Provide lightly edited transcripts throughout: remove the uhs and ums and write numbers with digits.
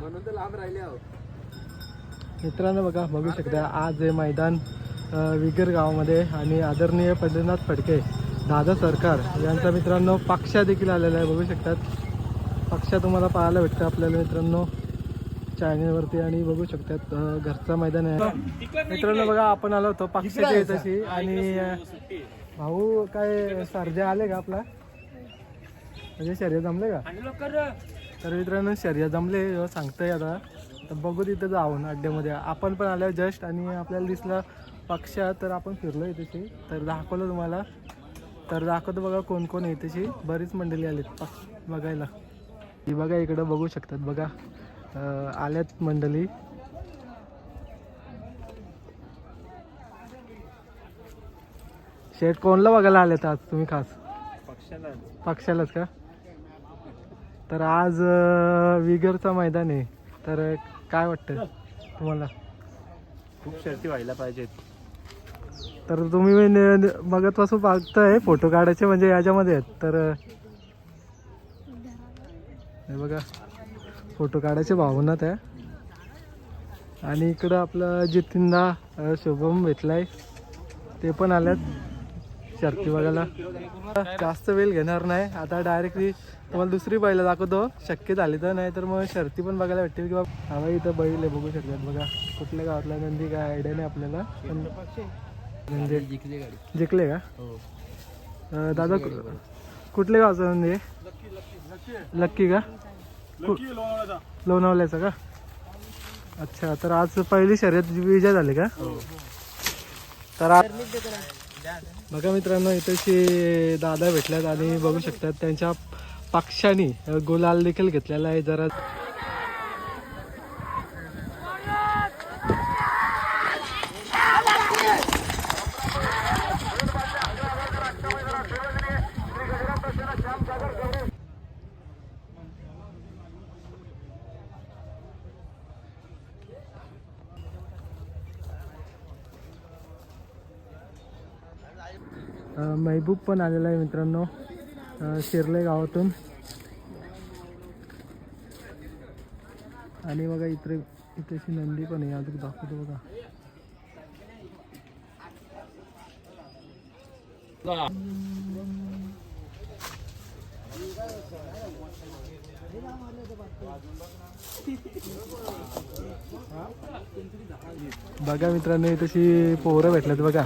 म्हणून तर लांब राहिले आहो. मित्रांनो बघा, बघू शकता आज हे मैदान विगर गावामध्ये आणि आदरणीय पंढरीनाथ फडके दादा सरकार यांचा मित्रांनो पक्षा देखील आलेला आहे. बघू शकतात पक्षा तुम्हाला पाहायला भेटतं आपल्याला मित्रांनो चॅनलवरती आणि बघू शकतात घरचा मैदान आहे मित्रांनो. बघा आपण आलो होतो पक्षाची तशी आणि भाऊ काय सर्जा आले का आपला म्हणजे शर्यत जमले का? तर मित्रांनो शर्यत जमले सांगताय आता, तर बघू तिथं जाऊन अड्ड्यामध्ये आपण पण आलो जस्ट आणि आपल्याला दिसला पक्षा, तर आपण फिरलो इथेची तर दाखवलं तुम्हाला. तर दाखवतो बघा कोण कोण आहे इथेची, बरीच मंडळी आलीत बघायला. ही बघा इकडं बघू शकतात बघा आल्यात मंडळी. शेट कोणला बघायला आलेत आज तुम्ही खास? पक्षालाच का? तर आज विगरचा मैदान आहे, तर काय वाटतं तुम्हाला? खूप शर्ती व्हायला पाहिजेत. तर तुम्ही बघत पासून बघताय फोटो काढायचे म्हणजे याच्यामध्ये आहेत, तर हे बघा फोटो काढायचे भावना त्या. आणि इकडं आपलं जितिंदा शुभम भेटलाय, ते पण आल्यात शर्ती बघायला. जास्त वेळ घेणार नाही, आता डायरेक्टली तुम्हाला दुसरी बैल दाखवतो शक्य झाली तर, नाही तर मग शर्ती पण बघायला भेटतील. किंवा हवा इथं बैल आहे बघू शकतात बघा. कुठल्या गावातला नंदी काय आयडिया नाही आपल्याला, पण नंदी जिंकले का? दादा कुठल्या गावचा नंदी आहे? लक्की का? लोणावल्याचा का? अच्छा, तर आज पहिली शर्यत विजय झाली का? तर आज बघा मित्रांनो इथेचे दादा भेटल्यात आणि बघू शकतात त्यांच्या पक्षाने गुलाल देखील घेतलेला आहे. जरा महबूब पण आलेला आहे मित्रांनो शिरले गावातून. आणि बघा इथेची नंदी पण आहे, अजून दाखवतो बघा. बघा मित्रांनो इथेची पोरं भेटल्यात बघा.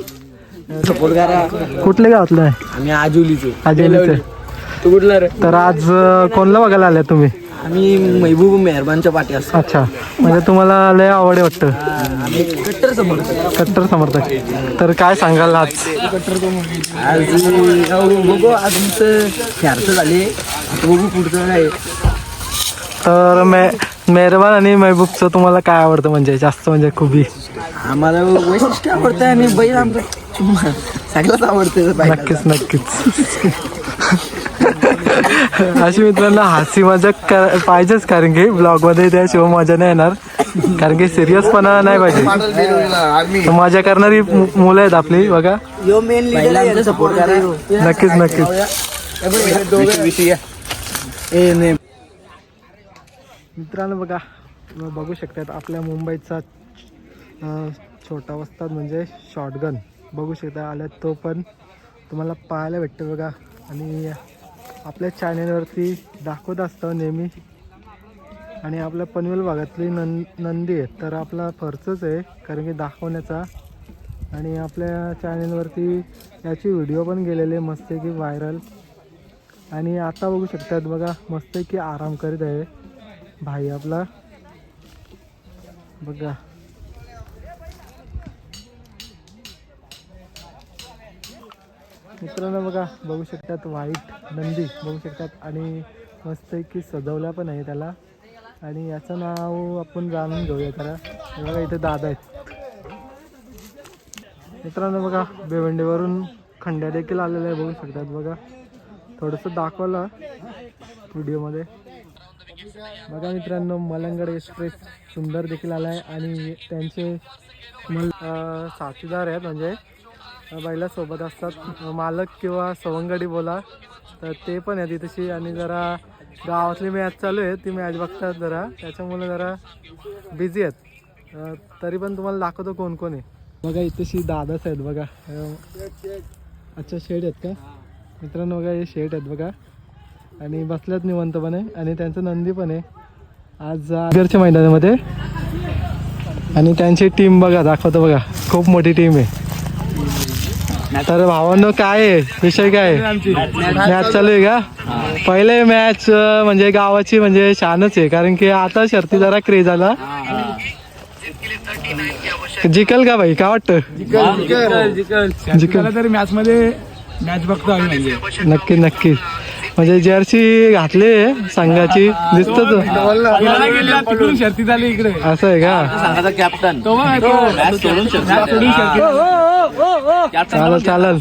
कुठल्या गावातलं आहे? आम्ही आजुलीचो. तू कुठला रे? तर आज कोणला बघायला आल्या तुम्ही? आम्ही महबूब मेहरबानच्या पाठी असतो. अच्छा, म्हणजे तुम्हाला लय आवड आहे वाटतं. आम्ही कट्टर समर्थक. कट्टर समर्थक. तर काय सांगाल आज? आज बघू, आज आमचं खेळचं झाले, बघू पुढचं काय. तर मेहरबान आणि महबूबचं तुम्हाला काय आवडतं म्हणजे जास्त म्हणजे खूबी? आम्हाला वैशिष्ट्य आवडतं आणि बैल आमचं सगळंच आवडतं. नक्कीच नक्कीच. अशी मित्रांनो हास्य मजाक पाहिजेच, कारण की ब्लॉग मध्ये त्याशिवाय मजा नाही येणार, कारण की सिरियसपणा नाही पाहिजे. मजा करणारी मुलं आहेत आपली बघा. सपोर्ट करा. नक्कीच नक्कीच. मित्रांनो बघा बघू शकतात आपल्या मुंबईचा छोटा वस्ताद म्हणजे शॉटगन बघू शकता आल्यात, तो पण तुम्हाला पाहायला भेटतो बघा. आणि आपल्या चॅनेलवरती दाखवत असतं नेहमी. आणि आपल्या पनवेल भागातली नंदी आहे, तर आपला फर्जच आहे कारण की दाखवण्याचा. आणि आपल्या चॅनेलवरती याची व्हिडिओ पण गेलेले मस्तपैकी व्हायरल. आणि आता बघू शकतात बघा मस्तपैकी आराम करीत आहे भाई आपला बघा. मित्रांनो बघा बघू शकतात व्हाईट नंदी बघू शकतात आणि मस्तपैकी सजवल्या पण आहे त्याला. आणि याचं नाव आपण जाणून घेऊया त्याला. बघा इथे दादा आहेत मित्रांनो. बघा बेवंडीवरून खंड्या देखील आलेल्या आहे बघू शकतात बघा. थोडंसं दाखवलं व्हिडिओमध्ये. बघा मित्रांनो मलंगड एक्सप्रेस सुंदर देखील आला आहे आणि त्यांचे साथीदार आहेत म्हणजे बैलासोबत असतात, मालक किंवा सवंगडी बोला, तर ते पण आहेत तशी. आणि जरा गावातली मॅच चालू आहे, ती मॅच बघतात जरा, त्याच्यामुळे जरा बिझी आहेत. तरी पण तुम्हाला दाखवतो कोण कोण आहे. बघा इथेशी दादाच आहेत बघा. अच्छा शेड आहेत का मित्रांनो? बघा हे शेड आहेत बघा आणि बसल्यात निवंतपणे आणि त्यांचं नंदी पण आहे आज घरच्या मैदानामध्ये. आणि त्यांची टीम बघा दाखवतो बघा, खूप मोठी टीम आहे. तर भावांनो काय आहे विषय, काय मॅच चालू आहे का? पहिले मॅच म्हणजे गावाची म्हणजे शानच आहे, कारण की आता शर्ती जरा क्रेज आला. जिकल का भाई, काय वाटतं? जिकल तरी मॅच मध्ये मॅच बघतो आम्ही म्हणजे. नक्की नक्की. म्हणजे जर्सी घातले संघाची दिसत तिकडून शर्ती झाली इकडे. असं आहे का? संघाचा कॅप्टन चालेल चालेल,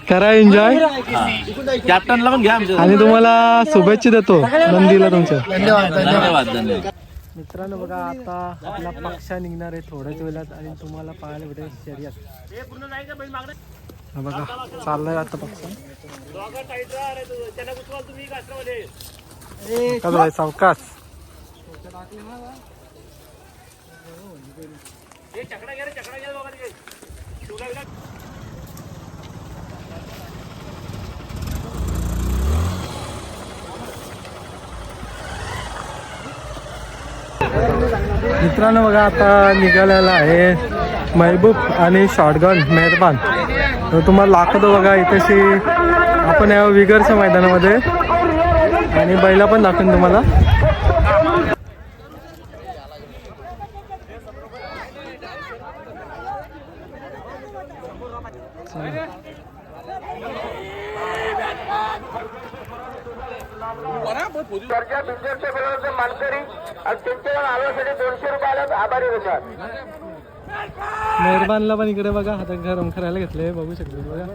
करा एन्जॉय. कॅप्टनला पण घ्या आणि तुम्हाला शुभेच्छा देतो नंदीला तुमच्या. धन्यवाद. मित्रांनो बघा आता आपला पक्षा निघणार आहे थोड्याच वेळात आणि तुम्हाला पाहायला भेटेल शर्यत. हा बघा चाललाय आता पक्षा. सावकाश. मित्रांनो बघा आता निघालेला आहे महबूब आणि शॉटगन मेहरबान. तर तुम्हाला दाखवतो बघा इथेशी आपण या विगरच्या मैदानामध्ये आणि बैला पण दाखवून तुम्हाला. मेहरबानला पण इकडे बघा हातात गरम करायला घेतले, बघू शकतो बघा.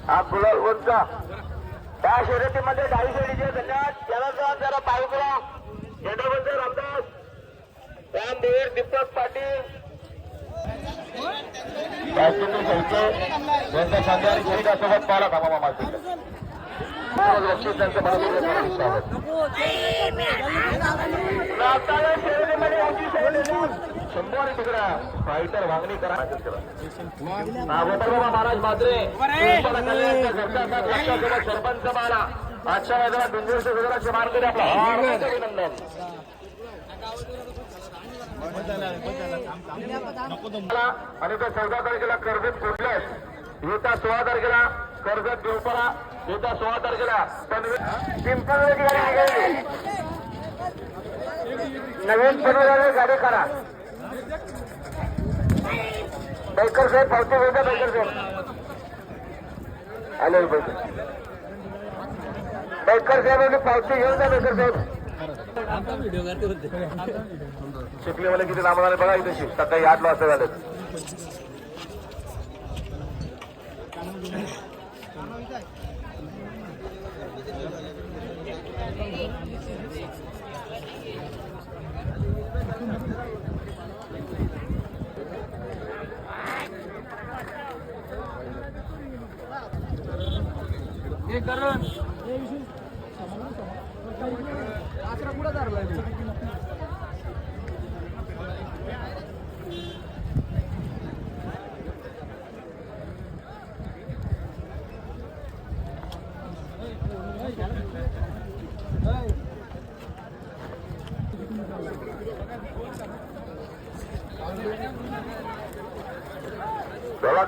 हा गुलाल कोणता त्या शर्यतीमध्ये 250 शेळीचे धन्यवाद. त्याला जरा पायपुरा झेंडाबंद रामदास रामदेवर दीपक पाटील त्यांच्या शानदार शरीरासोबत पाला थांबा मामा शंभर तिकडा फायटर वागणी करा. महाराज मात्रे सरपंच माला आजच्या मैदानात डोंगरच्या सदराचे मार्ग आपला अभिनंदन. आणि तो 14 तारखेला कर्जत फुटलेस, येत्या 16 तारखेला कर्जत देवपरा, येत्या 16 तारखेला नवीन पनवेल गाडी करा. बैकर साहेब पावती घेऊन जा. बैकर साहेब आले. बैकर साहेब पावती घेऊन जा. बैकर साहेब शिकलेवाले किती लांब झाले बघा. इथे सकाळी 8 वाजता झाले.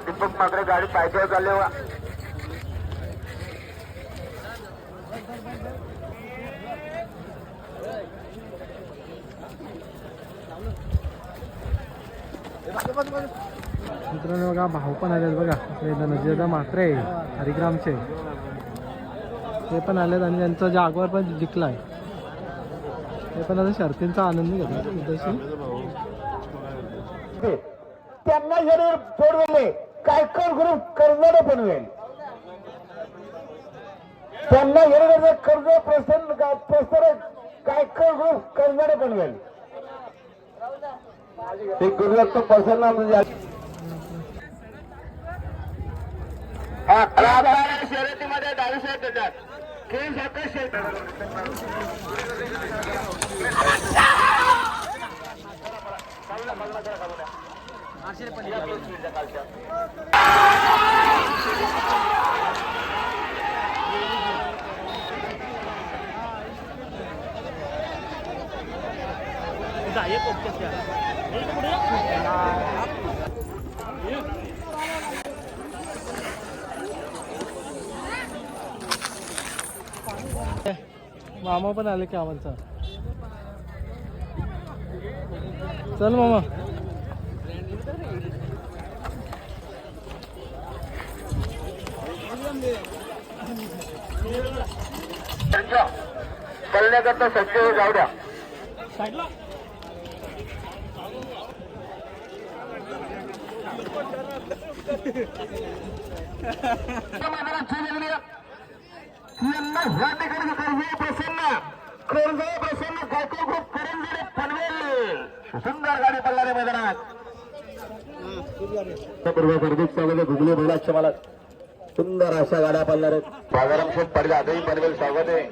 दीपक मात्र गाडी पायथ्यावर चालले वा. मित्रांनो बघा भाऊ पण आलेत बघा मैदानात. मात्रे हरिग्रामचे ते पण आलेत आणि त्यांचा जागवार पण जिंकलाय. ते पण आता शर्तींचा आनंद घेतात. त्यांना जरी सोडवले कायकर ग्रुप कर्जाने बनवेल. त्यांना जरी कर्ज प्रसन्न कायकर ग्रुप कर्जाने बनवेल. ते गुरुदत्त प्रसन्न म्हणजे शर्यतीमध्ये 22 देतात. खेळ मामा पण आले की आम्हाला चल मामा. त्यांच्या कळण्याकरता सज्ज जाऊ द्या. सुंदर गाडी पडणारे मैदानात घुगली बैलाच्या मला सुंदर अशा गाड्या पडणार आहेत. बाजाराम शेठ पडले आजही पनवेल स्वागत आहे.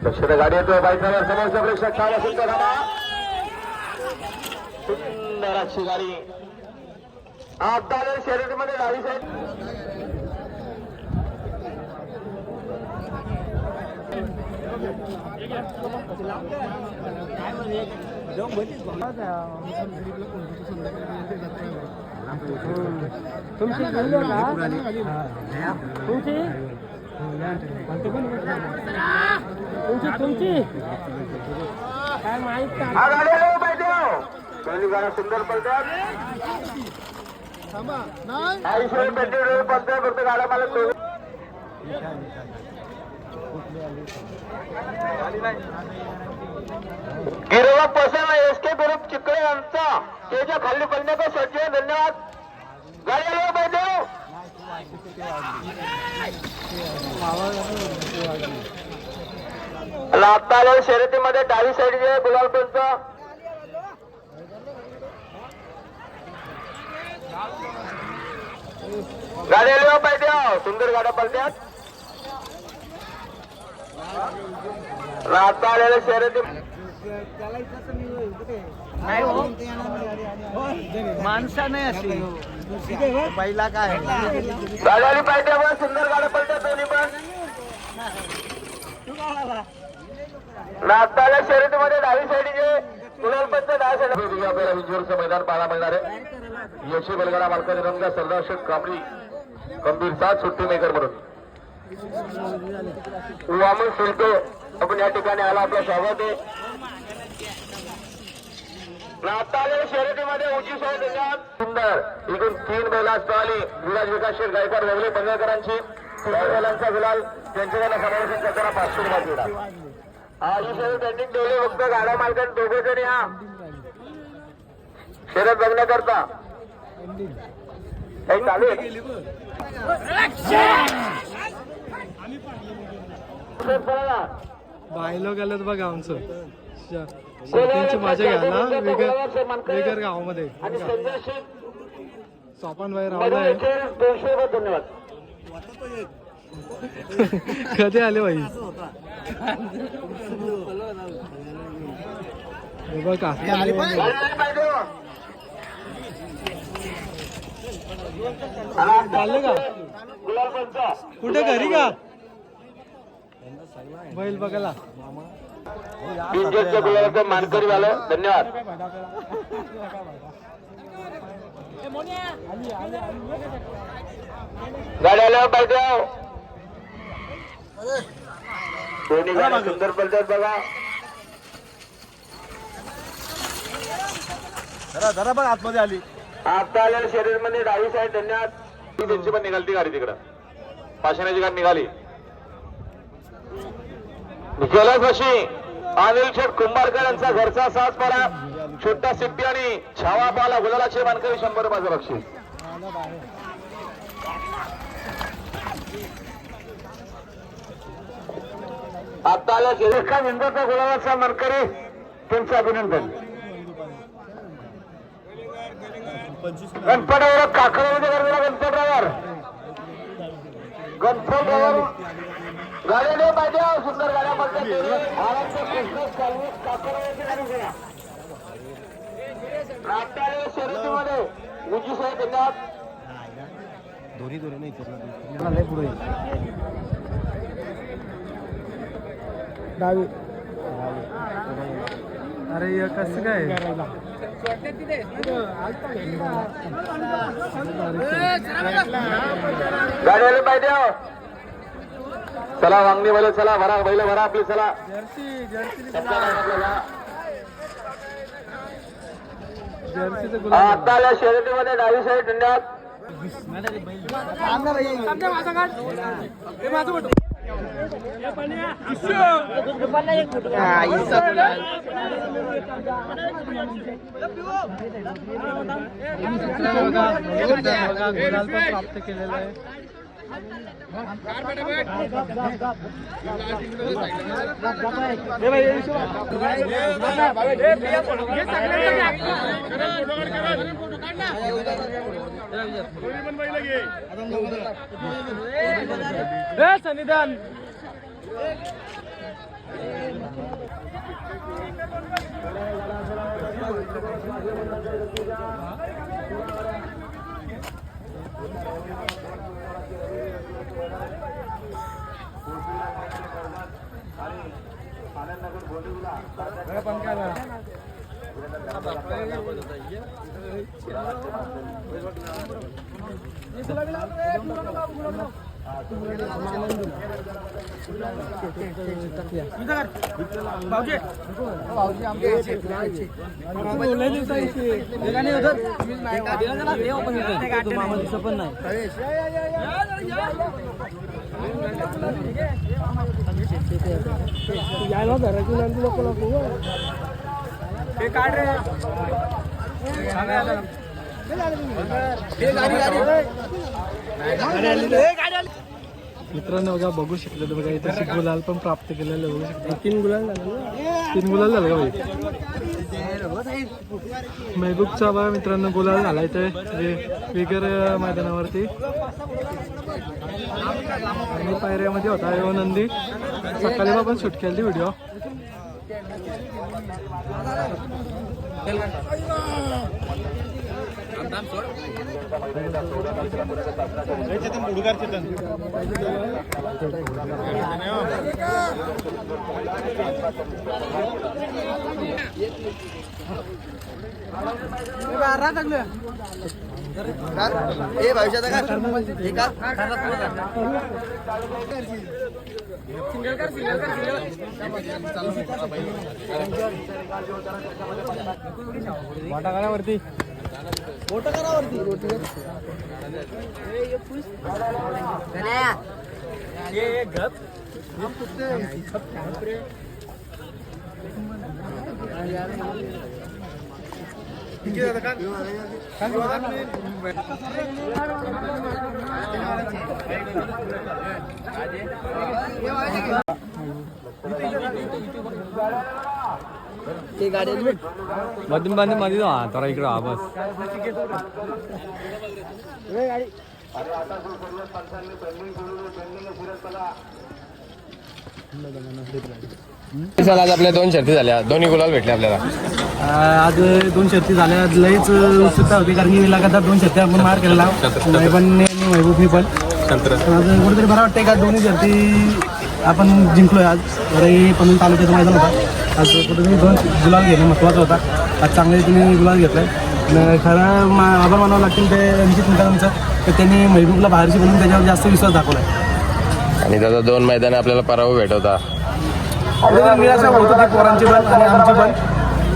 लक्षात गाडी येतोय बाईकवर समोरच्या प्रेक्षक छान असेल तर सुंदर अशी गाडी आता शर्यतीमध्ये डावी साईड काय माहित गाड्या सुंदर पडतात. आयुष्य पेट्रोल पडतोय फक्त गाड्या मला गिरवा पसंत एस के ग्रुप चिकळे यांचा त्याच्या खाली पडण्याचा सज्ज. धन्यवाद. गाडी पाहिजे लाताले शर्यतीमध्ये डावी साईडचे गुलाल पंच गाड्या पाहिजे. सुंदर गाड्या पडत्यात. लातालेल्या शर्यती माणसा नाही अशी पहिला काय गाड्याली पाहिजे. सुंदर गाड्या पडतात दोन्ही पण. नागताल्या शर्यतीमध्ये डावी साईडचे गुलालपंच 10 साईड आपल्याला विंजूरचं मैदान पाहायला मिळणार आहे. यशी बलगाडा मालकाने रंगा सरदार शेख कांबळी गंभीर 7 सुट्टी मेकर म्हणून वामन सुलतो आपण या ठिकाणी आला. आपलं स्वागत आहे. नागताल्या शर्यतीमध्ये उंची सोय देण्यात सुंदर एकूण 3 बैला पळाली. विराज विकास शेठ गायकवाड वेगळे पंधळकरांची 3 बैलांचा गुलाल त्यांच्याकडे समावेश करताना 500 रुपये दिला. आजी शर्यत पेंडिंग ठेवले. फक्त गाड्या मालकांनी दोघे जण या शर्यत बघण्याकरता काही चालू आहे. बायलो गेलेत बघा आमचं त्यांची मजा घ्यायला वेगर गावामध्ये सोपान बाहेर रावलाय. 200 रुपये. धन्यवाद. कधी आले बाई बघा चालले का कुठे घरी का बैल बघायला गुलाबाचं मानकरी झालं. धन्यवाद. गाड्याला पाहिजे. दोन्ही गाड्या सुंदर पडतात बघा. जरा बघ आतमध्ये आली. आता आलेल्या शरीरमध्ये डावी साईड. धन्यवाद. ती त्यांची पण निघाली ती गाडी तिकडं पाषाणाची गाडी निघाली. जलदवशी अनिल शेठ कुंभारकर यांचा घरचा 7 पारा छोटा सिट्टी आणि छावा पाला गुलालाचे मानकरी 100 रुपयाचं बक्षीस. आता आल्या शेरेखा विंदाचा गुलाबाचा मानकरी त्यांचं अभिनंदन. गणपतरावर काकड्यामध्ये गरजेला गणपतरावर गाड्याने पाहिजे सुंदर गाड्या पडतात महाराष्ट्र कृष्ण काकड्याची गाडी घ्या राष्ट्रीय शर्यतीमध्ये उंची सह देण्यात दोन्ही नाही पुढे डावी अरे कसं काय गाड्याला पाहिजे चला वांगणी वाले चला भरा बैल भरा आपली चला आता या शर्यतीमध्ये डावी साईड धन्यवाद प्राप्त केलेला आहे सन्निधान मित्रांनो बघा बघू शकले तर बघा इथे गुलाल पण प्राप्त केलेलं बघू शकता 3 गुलाल झाले 3 गुलाल झाले का भाई महबूबचा बघा मित्रांनो गुलाल झाला इथे विगर मैदानावरती आणि पायऱ्यामध्ये होता यो नंदी सकाळी पण शूट केली व्हिडिओ वाटाघाटावरती मधून बांधून मध्ये जरा इकडं हा बस आज आपल्या 2 शर्ती झाल्या दोन्ही गुलाल भेटले आपल्याला आज 2 शर्ती झाल्या लईच उत्सुकता होती कारण की लगातार 2 शर्ती आपण मार केलेला महबूबनी पण आज कुठेतरी बरं वाटतंय का दोन्ही शर्ती आपण जिंकलोय आज बरं पण तालुक्याचं मैदान होता आज कुठेतरी 2 गुलाल घेणं महत्त्वाचं होता आज चांगले तुम्ही गुलाल घेतलाय खरं आभार मानावं लागतील ते रणजित मित्रांचं तर त्यांनी महबूबला बाहेरची बनवून त्याच्यावर जास्त विश्वास दाखवलाय आणि दादा 2 मैदान आपल्याला पराभव भेटवता निराशा होत होती पोरांची पण आणि आमची पण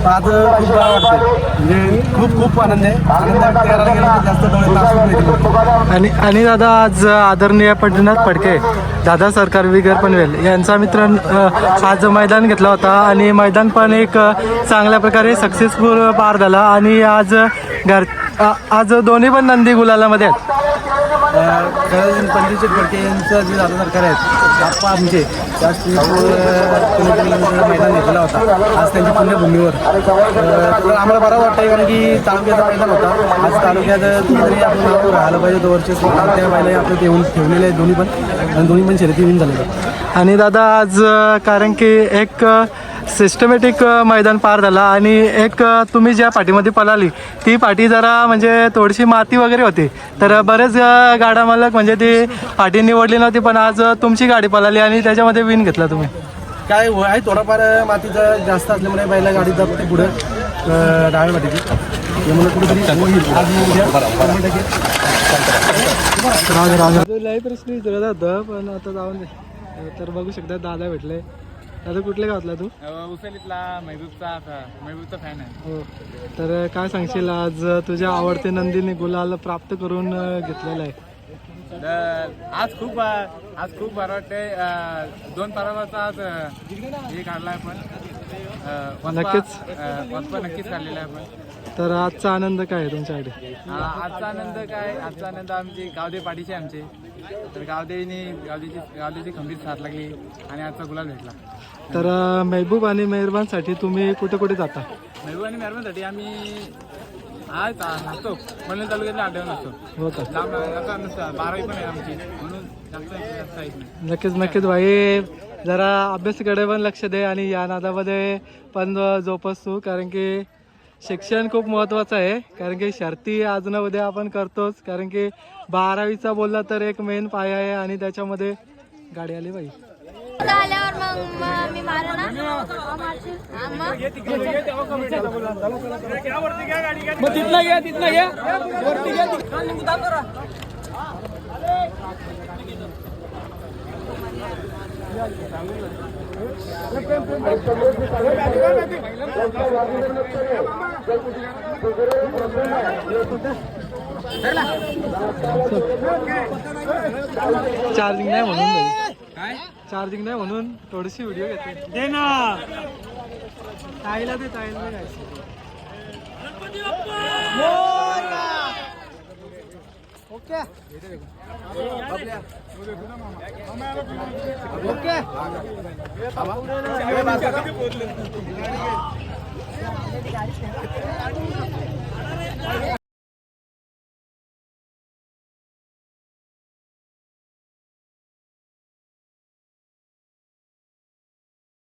आज खूप बरं वाटतं म्हणजे खूप आनंद आहे जास्त आणि दादा आज आदरणीय पंढरीनाथ फडके दादा सरकार विगर पनवेल यांचा मित्र आज मैदान घेतला होता आणि मैदान पण एक चांगल्या प्रकारे सक्सेसफुल पार झाला आणि आज दोन्ही पण नंदी गुलालामध्ये आहेत खरं पंडित फडके यांचं जे दादा सरकार आहेत बाप्पा आमचे त्याच मैदान घेतलेला होता आज त्यांच्या पुण्यभूमीवर. तर आम्हाला बरं वाटतंय कारण की तालुक्याचा मैदान होता. आज तालुक्यात कुठेतरी आपण नाव राहिलं पाहिजे. 2 वर्ष त्या बायला आपलं ठेवलेले आहेत दोन्ही पण शर्यती विन झालेलं. आणि दादा आज कारण की एक सिस्टमॅटिक मैदान पार झाला आणि एक तुम्ही ज्या पाठीमध्ये पळाली ती पाठी जरा म्हणजे थोडीशी माती वगैरे होती. तर बरेच गाडा मालक म्हणजे ती पाठी निवडली नव्हती, पण आज तुमची गाडी पळाली आणि त्याच्यामध्ये विन घेतला तुम्ही. काय आहे थोडाफार मातीचं जास्त असल्यामुळे बैला गाडी जपते पुढे डाव्या पाठीची. त्यामुळे कुठेतरी लई प्रश्न विचारत होतं पण आता जाऊन दे. तर बघू शकता दादा भेटले. दादा कुठल्या गावातला तू? उसेलीतला महबूबचा फॅन आहे. हो. तर काय सांगशील आज तुझ्या आवडते नंदीने गुलाल प्राप्त करून घेतलेला आहे? आज खूप बरं वाटतंय. 2 परावाचा आज हे काढला आपण. नक्कीच काढलेला आहे आपण. तर आजचा आनंद काय आहे तुमच्याकडे? आजचा आनंद आमची गावदे पाठीचे आमचे. तर गावदेची खंबीर साथ लागली आणि आजचा गुलाल भेटला. तर महबूब आणि मेहरबानसाठी तुम्ही कुठे कुठे जाता? महबूब आणि मेहरबानसाठी आम्ही आज नसतो पनवेल तालुक्यातल्या आठवण असतो. हो का? लांब नसतं. 12वी पण आहे आमची म्हणून जास्त येत नाही. नक्कीच भाई जरा अभ्यासाकडे पण लक्ष दे आणि या नादामध्ये पण जोपासतो. कारण की शिक्षण खूप महत्त्वाचं आहे. कारण की शर्ती आज न उद्या आपण करतोच. कारण की 12वीचा बोलला तर एक मेन पाया आहे आणि त्याच्यामध्ये गाडी आली बाई. आल्यावर मग मी मारणार चार्जिंग नाही म्हणून चार्जिंग नाही म्हणून थोडीशी व्हिडिओ घेते. दे ना ताईला दे काय ओके ओके